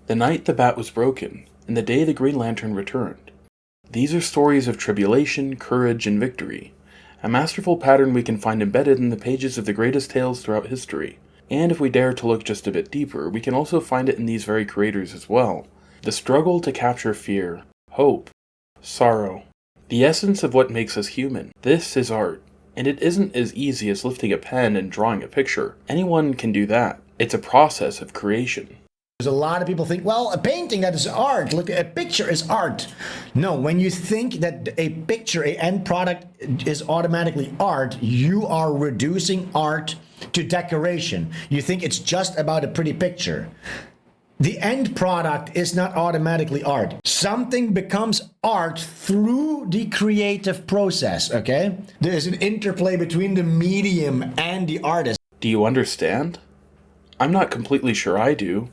The night the bat was broken, and the day the Green Lantern returned. These are stories of tribulation, courage, and victory, a masterful pattern we can find embedded in the pages of the greatest tales throughout history. And if we dare to look just a bit deeper, we can also find it in these very creators as well. The struggle to capture fear, hope, sorrow, the essence of what makes us human. This is art, and it isn't as easy as lifting a pen and drawing a picture. Anyone can do that. It's a process of creation. There's a lot of people think, well, a painting, that is art. Look, a picture is art. No, when you think that a picture, a end product is automatically art, you are reducing art to decoration. You think it's just about a pretty picture. The end product is not automatically art. Something becomes art through the creative process, okay? There's an interplay between the medium and the artist. Do you understand? I'm not completely sure I do.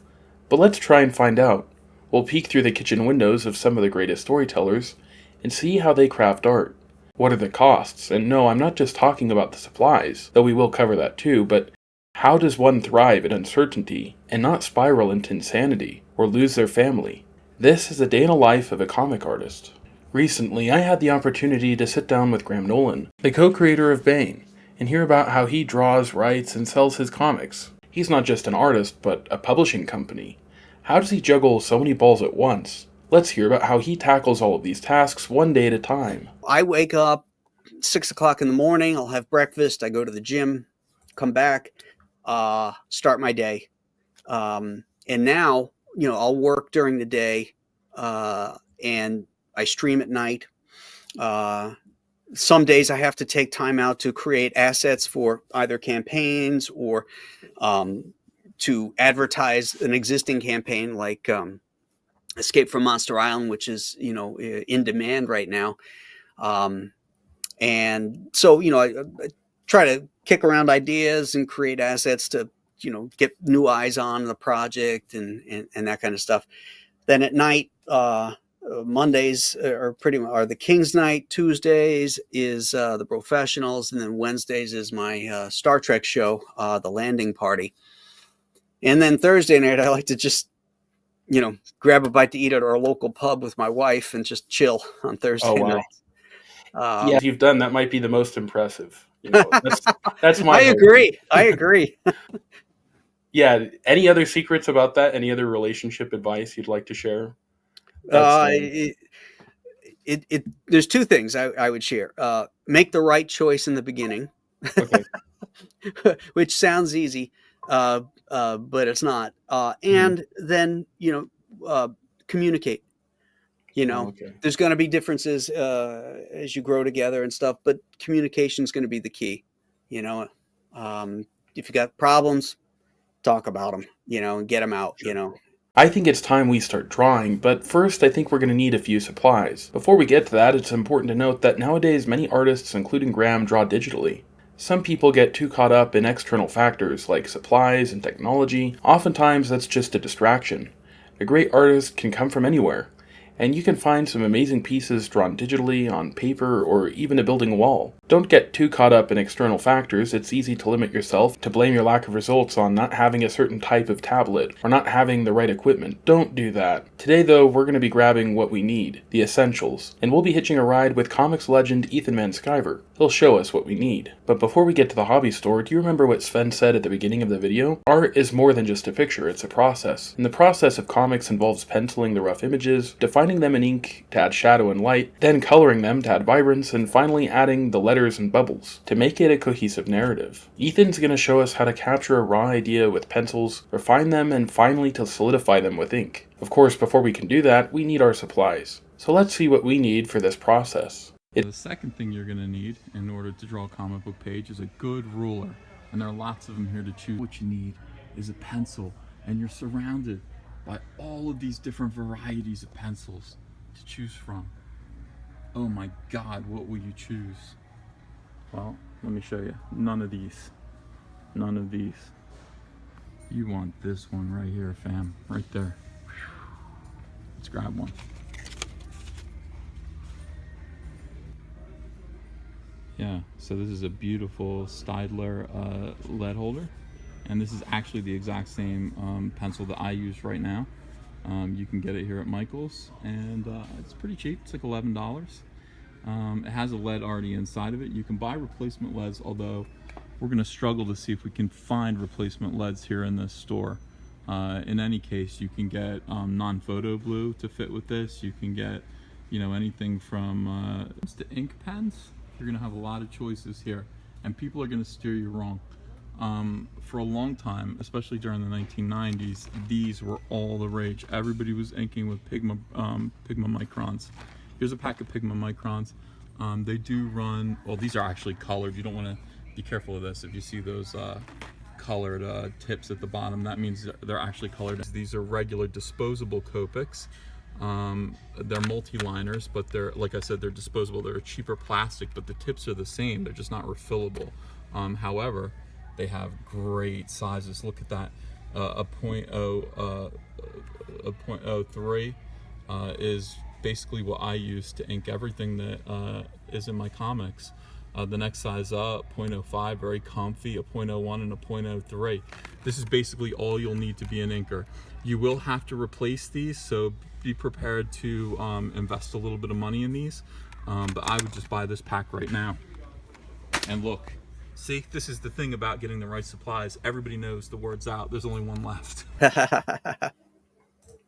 But let's try and find out. We'll peek through the kitchen windows of some of the greatest storytellers and see how they craft art. What are the costs? And no, I'm not just talking about the supplies, though we will cover that too, but how does one thrive in uncertainty and not spiral into insanity or lose their family? This is a day in the life of a comic artist. Recently, I had the opportunity to sit down with Graham Nolan, the co-creator of Bane, and hear about how he draws, writes, and sells his comics. He's not just an artist, but a publishing company. How does he juggle so many balls at once? Let's hear about how he tackles all of these tasks one day at a time. I wake up 6 o'clock in the morning. I'll have breakfast. I go to the gym, come back, start my day. And now, I'll work during the day, and I stream at night. Some days I have to take time out to create assets for either campaigns or to advertise an existing campaign like Escape from Monster Island, which is, in demand right now. And so, I try to kick around ideas and create assets to, get new eyes on the project and that kind of stuff. Then at night, Mondays are the King's Night. Tuesdays is the Professionals, and then Wednesdays is my Star Trek show, The Landing Party. And then Thursday night, I like to just, grab a bite to eat at our local pub with my wife and just chill on Thursday night. Yeah, if you've done that, might be the most impressive. That's my. I agree. Yeah. Any other secrets about that? Any other relationship advice you'd like to share? There's two things I would share. Make the right choice in the beginning, Okay. which sounds easy, but it's not. And then, communicate. Okay. There's going to be differences as you grow together and stuff, but communication is going to be the key. If you got problems, talk about them, and get them out, I think it's time we start drawing, but first I think we're going to need a few supplies. Before we get to that, it's important to note that nowadays many artists, including Graham, draw digitally. Some people get too caught up in external factors like supplies and technology. Oftentimes that's just a distraction. A great artist can come from anywhere, and you can find some amazing pieces drawn digitally, on paper, or even a building wall. Don't get too caught up in external factors. It's easy to limit yourself, to blame your lack of results on not having a certain type of tablet, or not having the right equipment. Don't do that. Today though, we're going to be grabbing what we need, the essentials, and we'll be hitching a ride with comics legend Ethan Van Sciver. He'll show us what we need. But before we get to the hobby store, do you remember what Sven said at the beginning of the video? Art is more than just a picture, it's a process. And the process of comics involves penciling the rough images, defining them in ink to add shadow and light, then coloring them to add vibrance, and finally adding the letters and bubbles to make it a cohesive narrative. Ethan's going to show us how to capture a raw idea with pencils, refine them, and finally to solidify them with ink. Of course, before we can do that, we need our supplies. So let's see what we need for this process. The second thing you're going to need in order to draw a comic book page is a good ruler. And there are lots of them here to choose. What you need is a pencil, and you're surrounded by all of these different varieties of pencils to choose from. Oh my God, what will you choose? Well, let me show you. None of these. None of these. You want this one right here, fam. Right there. Let's grab one. Yeah, so this is a beautiful Staedtler lead holder, and this is actually the exact same pencil that I use right now. You can get it here at Michael's, and it's pretty cheap. It's like $11. It has a lead already inside of it. You can buy replacement leads, although we're going to struggle to see if we can find replacement leads here in this store. In any case, you can get non-photo blue to fit with this. You can get, you know, anything from to ink pens. You're going to have a lot of choices here, and people are going to steer you wrong. For a long time, especially during the 1990s, these were all the rage. Everybody was inking with Pigma microns. Here's a pack of Pigma microns. They do run, well, these are actually colored. You don't want to be careful of this. If you see those colored tips at the bottom, that means they're actually colored. These are regular disposable Copics. They're multi-liners, but they're, like I said, they're disposable. They're a cheaper plastic, but the tips are the same. They're just not refillable. However, they have great sizes. Look at that. A .03 is basically what I use to ink everything that is in my comics. The next size up, .05, very comfy, a .01 and a .03. This is basically all you'll need to be an inker. You will have to replace these, so be prepared to invest a little bit of money in these. But I would just buy this pack right now. And look, see, this is the thing about getting the right supplies. Everybody knows the word's out. There's only one left.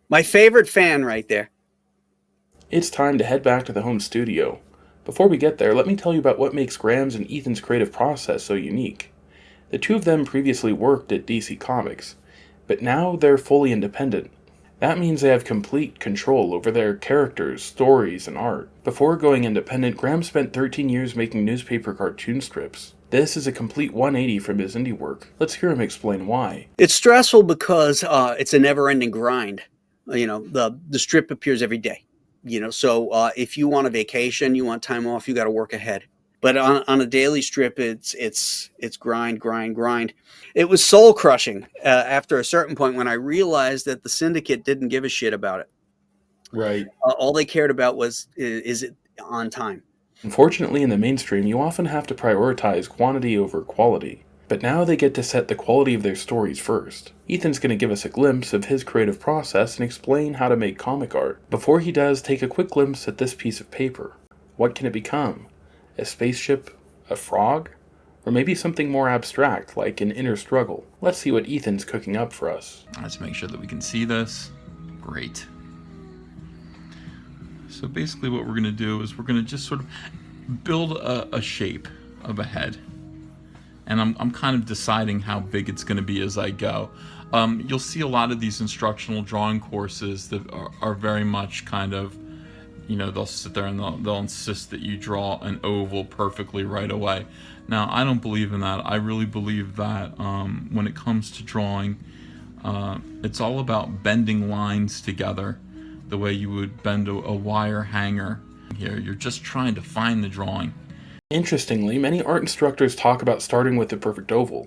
My favorite fan right there. It's time to head back to the home studio. Before we get there, let me tell you about what makes Graham's and Ethan's creative process so unique. The two of them previously worked at DC Comics, but now they're fully independent. That means they have complete control over their characters, stories, and art. Before going independent, Graham spent 13 years making newspaper cartoon strips. This is a complete 180 from his indie work. Let's hear him explain why. It's stressful because it's a never-ending grind. You know, the strip appears every day. You know, so if you want a vacation, you want time off, you got to work ahead. But on a daily strip, it's grind. It was soul crushing after a certain point when I realized that the syndicate didn't give a shit about it. Right. All they cared about was, is it on time? Unfortunately, in the mainstream, you often have to prioritize quantity over quality. But now they get to set the quality of their stories first. Ethan's going to give us a glimpse of his creative process and explain how to make comic art. Before he does, take a quick glimpse at this piece of paper. What can it become? A spaceship? A frog? Or maybe something more abstract, like an inner struggle. Let's see what Ethan's cooking up for us. Let's make sure that we can see this. Great. So basically what we're going to do is we're going to just sort of build a shape of a head. And I'm kind of deciding how big it's going to be as I go. You'll see a lot of these instructional drawing courses that are very much kind of, you know, they'll sit there and they'll insist that you draw an oval perfectly right away. Now, I don't believe in that. I really believe that when it comes to drawing, it's all about bending lines together the way you would bend a wire hanger. Here, you're just trying to find the drawing. Interestingly, many art instructors talk about starting with the perfect oval,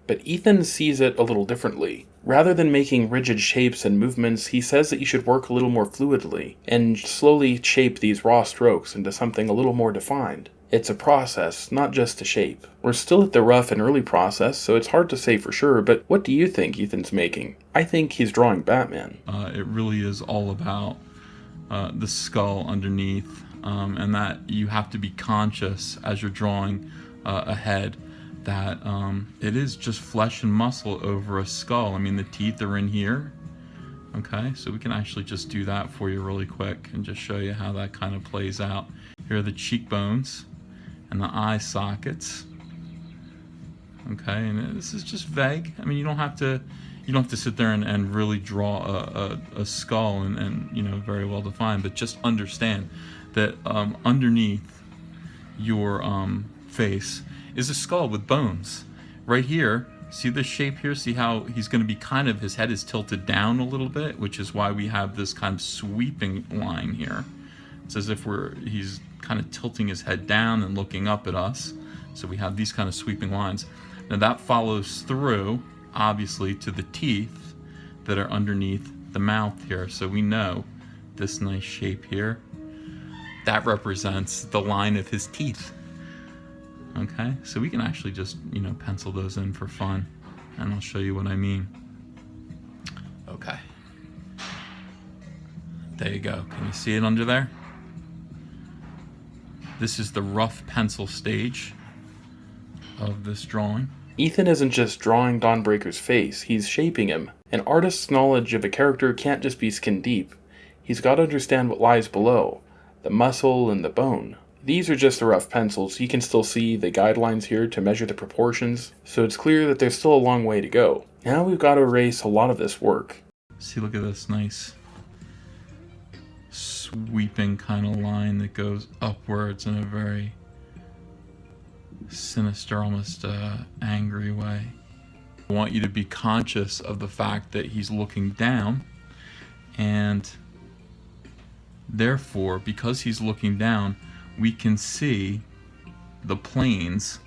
but Ethan sees it a little differently. Rather than making rigid shapes and movements, he says that you should work a little more fluidly, and slowly shape these raw strokes into something a little more defined. It's a process, not just a shape. We're still at the rough and early process, so it's hard to say for sure, but what do you think Ethan's making? I think he's drawing Batman. It really is all about the skull underneath. And that you have to be conscious as you're drawing a head that it is just flesh and muscle over a skull. I mean, the teeth are in here. Okay, so we can actually just do that for you really quick and just show you how that kind of plays out. Here are the cheekbones and the eye sockets. Okay, and this is just vague. I mean, you don't have to sit there and really draw a skull and you know, very well defined, but just understand that underneath your face is a skull with bones. Right here, see this shape here? See how he's going to be kind of, his head is tilted down a little bit, which is why we have this kind of sweeping line here. It's as if he's kind of tilting his head down and looking up at us. So we have these kind of sweeping lines. Now that follows through, obviously, to the teeth that are underneath the mouth here. So we know this nice shape here, that represents the line of his teeth. Okay, so we can actually just, you know, pencil those in for fun, and I'll show you what I mean. Okay. There you go. Can you see it under there? This is the rough pencil stage of this drawing. Ethan isn't just drawing Dawnbreaker's face, he's shaping him. An artist's knowledge of a character can't just be skin deep. He's got to understand what lies below, the muscle and the bone. These are just the rough pencils. You can still see the guidelines here to measure the proportions, so it's clear that there's still a long way to go. Now we've got to erase a lot of this work. See, look at this nice sweeping kind of line that goes upwards in a very sinister, almost angry way. I want you to be conscious of the fact that he's looking down, and therefore, because he's looking down, we can see the planes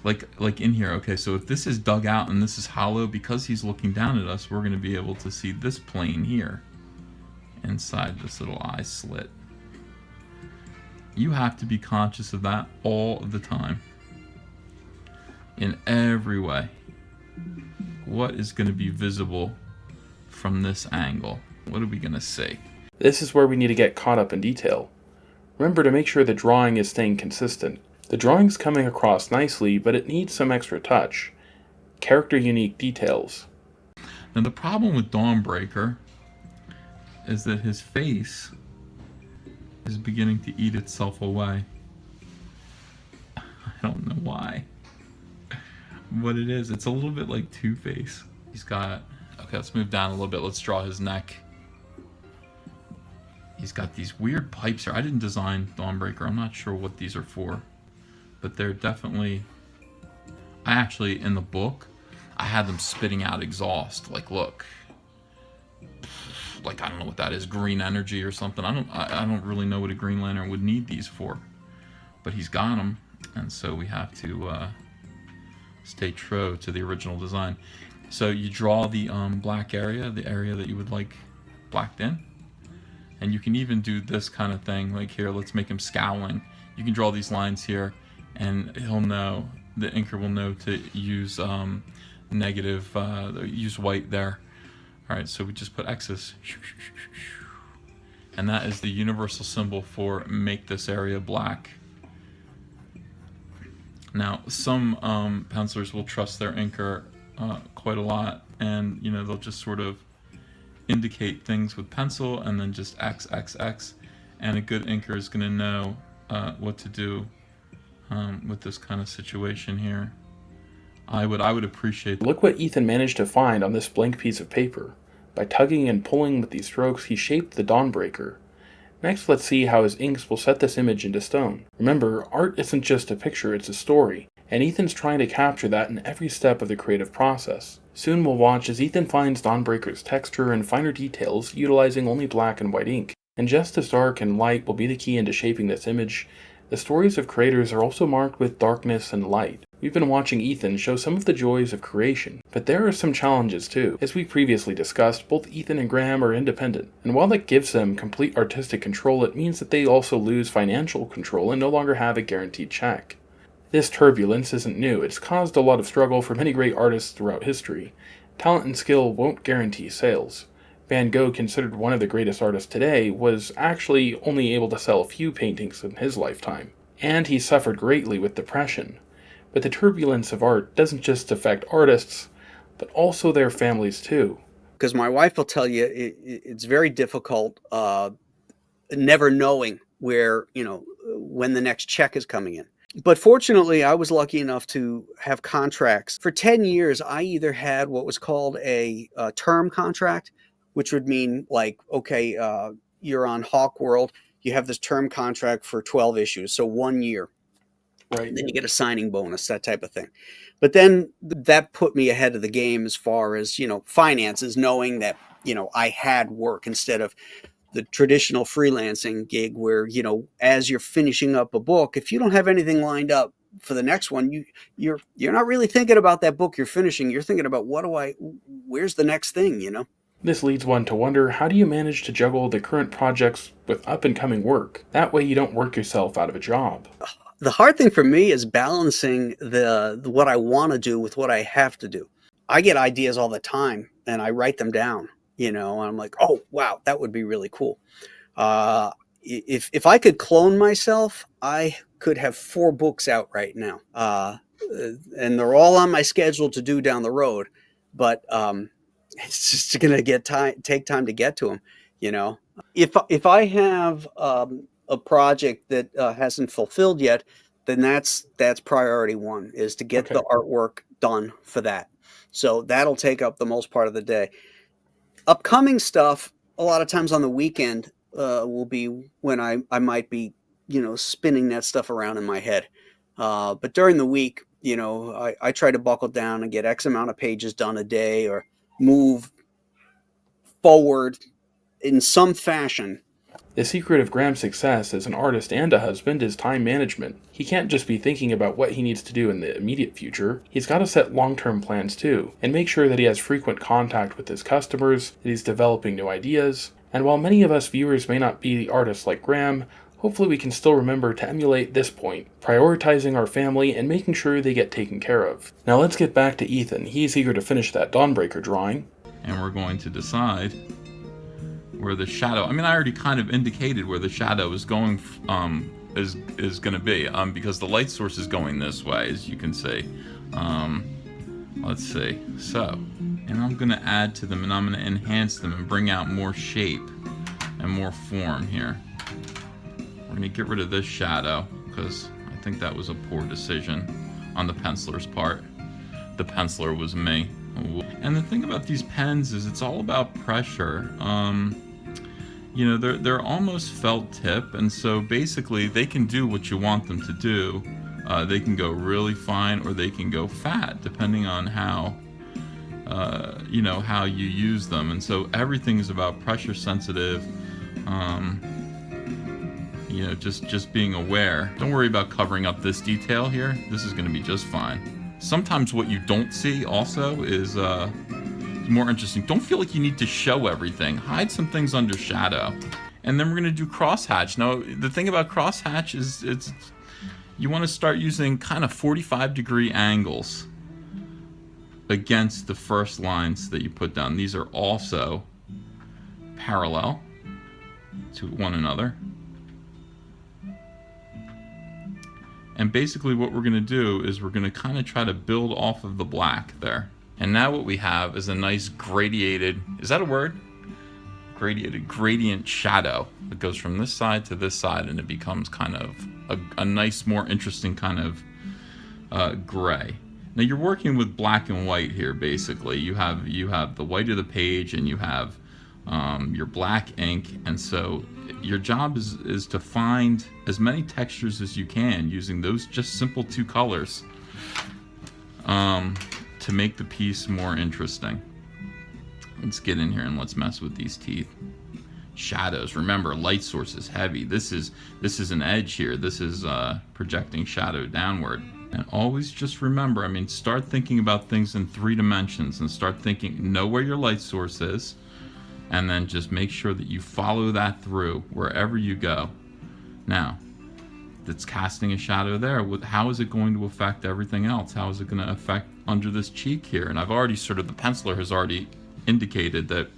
like in here. Okay, so if this is dug out and this is hollow, because he's looking down at us, we're going to be able to see this plane here inside this little eye slit. You have to be conscious of that all of the time, in every way. What is going to be visible from this angle? What are we going to see? This is where we need to get caught up in detail. Remember to make sure the drawing is staying consistent. The drawing's coming across nicely, but it needs some extra touch. Character unique details. Now the problem with Dawnbreaker is that his face is beginning to eat itself away. I don't know why. What it is, it's a little bit like Two-Face. He's got, okay, let's move down a little bit. Let's draw his neck. He's got these weird pipes here. I didn't design Dawnbreaker. I'm not sure what these are for, but they're definitely, I actually, in the book, I had them spitting out exhaust. Like, look, like, I don't know what that is, green energy or something. I don't really know what a Green Lantern would need these for, but he's got them, and so we have to stay true to the original design. So you draw the black area, the area that you would like blacked in, and you can even do this kind of thing. Like here, let's make him scowling. You can draw these lines here, and he'll know, the inker will know to use negative, use white there. All right, so we just put X's, and that is the universal symbol for make this area black. Now, some pencilers will trust their inker quite a lot, and you know, they'll just sort of indicate things with pencil and then just X, X, X, and a good inker is going to know what to do with this kind of situation here. I would appreciate. Look what Ethan managed to find on this blank piece of paper. By tugging and pulling with these strokes, he shaped the Dawnbreaker. Next, let's see how his inks will set this image into stone. Remember, art isn't just a picture, it's a story, and Ethan's trying to capture that in every step of the creative process. Soon we'll watch as Ethan finds Dawnbreaker's texture and finer details utilizing only black and white ink. And just as dark and light will be the key into shaping this image, the stories of creators are also marked with darkness and light. We've been watching Ethan show some of the joys of creation, but there are some challenges too. As we previously discussed, both Ethan and Graham are independent, and while that gives them complete artistic control, it means that they also lose financial control and no longer have a guaranteed check. This turbulence isn't new. It's caused a lot of struggle for many great artists throughout history. Talent and skill won't guarantee sales. Van Gogh, considered one of the greatest artists today, was actually only able to sell a few paintings in his lifetime, and he suffered greatly with depression. But the turbulence of art doesn't just affect artists, but also their families too. Because my wife will tell you it's very difficult never knowing where, when the next check is coming in. But fortunately, I was lucky enough to have contracts. For 10 years, I either had what was called a term contract, which would mean like, okay, you're on Hawk World, you have this term contract for 12 issues, so 1 year. Right. And then you get a signing bonus, that type of thing. But then that put me ahead of the game as far as, finances, knowing that, I had work instead of the traditional freelancing gig where, as you're finishing up a book, if you don't have anything lined up for the next one, you're not really thinking about that book you're finishing. You're thinking about where's the next thing, This leads one to wonder, how do you manage to juggle the current projects with up-and-coming work? That way you don't work yourself out of a job. The hard thing for me is balancing what I want to do with what I have to do. I get ideas all the time and I write them down. And I'm like, oh, wow, that would be really cool. If I could clone myself, I could have 4 books out right now. And they're all on my schedule to do down the road, but it's just going to take time to get to them. If I have a project that hasn't fulfilled yet, then that's priority 1, is to get Okay. the artwork done for that. So that'll take up the most part of the day. Upcoming stuff, a lot of times on the weekend, will be when I might be, spinning that stuff around in my head. But during the week, I try to buckle down and get X amount of pages done a day, or move forward in some fashion. The secret of Graham's success as an artist and a husband is time management. He can't just be thinking about what he needs to do in the immediate future. He's got to set long-term plans too, and make sure that he has frequent contact with his customers, that he's developing new ideas. And while many of us viewers may not be artists like Graham, hopefully we can still remember to emulate this point, prioritizing our family and making sure they get taken care of. Now let's get back to Ethan. He's eager to finish that Dawnbreaker drawing. And we're going to decide where the shadow, I already kind of indicated where the shadow is going, is going to be, because the light source is going this way, as you can see. Let's see. So, and I'm going to add to them, and I'm going to enhance them and bring out more shape and more form here. We're going to get rid of this shadow, because I think that was a poor decision on the penciler's part. The penciler was me. And the thing about these pens is it's all about pressure. They're almost felt tip, and so basically they can do what you want them to do. They can go really fine, or they can go fat, depending on how how you use them. And so everything is about pressure sensitive. Just being aware. Don't worry about covering up this detail here. This is going to be just fine. Sometimes what you don't see also is more interesting. Don't feel like you need to show everything. Hide some things under shadow. And then we're going to do crosshatch. Now, the thing about crosshatch is you want to start using kind of 45-degree angles against the first lines that you put down. These are also parallel to one another. And basically what we're going to do is we're going to kind of try to build off of the black there. And now what we have is a nice gradiated, is that a word? Gradient shadow that goes from this side to this side, and it becomes kind of a nice, more interesting kind of gray. Now you're working with black and white here, basically. You have the white of the page, and you have your black ink, and so your job is to find as many textures as you can using those just simple 2 colors to make the piece more interesting. Let's get in here and let's mess with these teeth. Shadows. Remember, light source is heavy. This is an edge here. This is projecting shadow downward. And always just remember, start thinking about things in 3 dimensions, and start thinking, know where your light source is, and then just make sure that you follow that through wherever you go. Now, that's casting a shadow there. How is it going to affect everything else? How is it going to affect under this cheek here? And I've already the penciler has already indicated that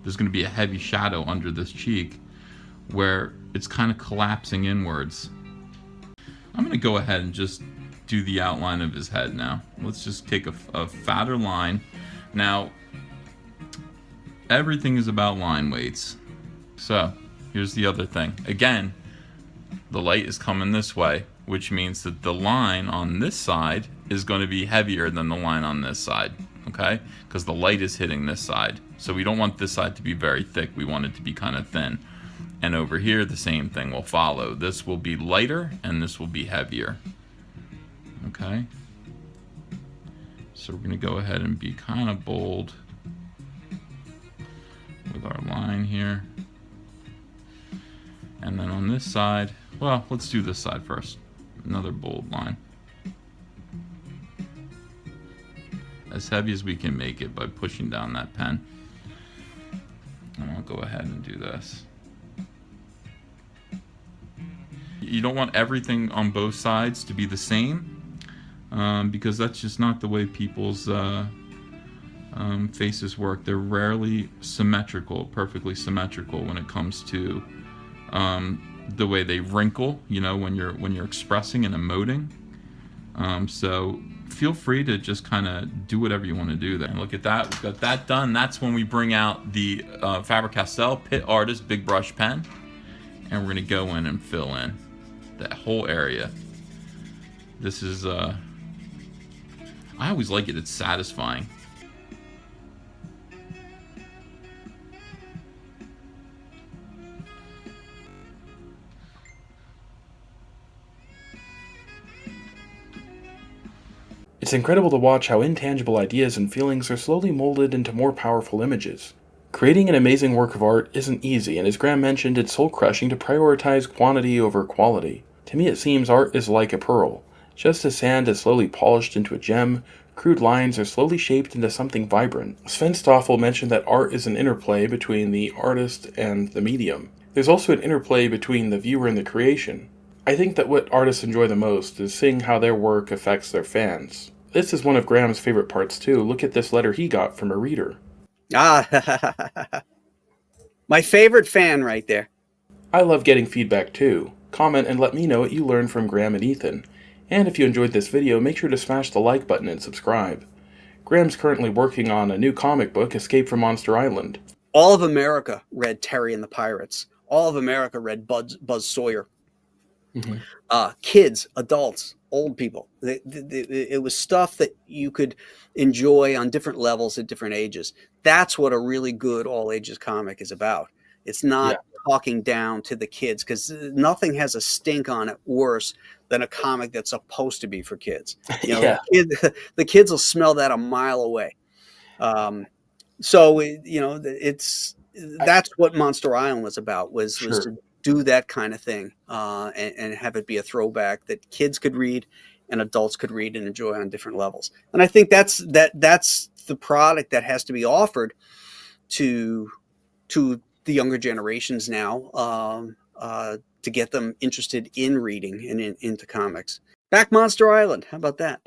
there's going to be a heavy shadow under this cheek where it's kind of collapsing inwards. I'm going to go ahead and just do the outline of his head now. Let's just take a fatter line. Now, everything is about line weights. So, here's the other thing. Again, the light is coming this way, which means that the line on this side is going to be heavier than the line on this side, okay? Because the light is hitting this side. So we don't want this side to be very thick. We want it to be kind of thin. And over here, the same thing will follow. This will be lighter, and this will be heavier, okay? So we're going to go ahead and be kind of bold with our line here. And then on this side, well, let's do this side first. Another bold line. As heavy as we can make it by pushing down that pen. And I'll go ahead and do this. You don't want everything on both sides to be the same, because that's just not the way people's faces work. They're rarely perfectly symmetrical when it comes to the way they wrinkle, when you're expressing and emoting. So feel free to just kind of do whatever you want to do there. And look at that, we've got that done. That's when we bring out the Faber-Castell Pitt Artist Big Brush Pen, and we're gonna go in and fill in that whole area. This is I always like it. It's satisfying. It's incredible to watch how intangible ideas and feelings are slowly molded into more powerful images. Creating an amazing work of art isn't easy, and as Graham mentioned, it's soul-crushing to prioritize quantity over quality. To me, it seems art is like a pearl. Just as sand is slowly polished into a gem, crude lines are slowly shaped into something vibrant. Sven Stoffel mentioned that art is an interplay between the artist and the medium. There's also an interplay between the viewer and the creation. I think that what artists enjoy the most is seeing how their work affects their fans. This is one of Graham's favorite parts too. Look at this letter he got from a reader. Ah, my favorite fan right there. I love getting feedback too. Comment and let me know what you learned from Graham and Ethan. And if you enjoyed this video, make sure to smash the like button and subscribe. Graham's currently working on a new comic book, Escape from Monster Island. All of America read Terry and the Pirates. All of America read Buzz Sawyer. Mm-hmm. Kids, adults, old people. It was stuff that you could enjoy on different levels at different ages. That's what a really good all ages comic is about. It's not talking down to the kids, because nothing has a stink on it worse than a comic that's supposed to be for kids. The kids will smell that a mile away. That's what Monster Island was about, was to do that kind of thing, and have it be a throwback that kids could read and adults could read and enjoy on different levels. And I think that's the product that has to be offered to the younger generations now, to get them interested in reading and into comics. Back Monster Island. How about that?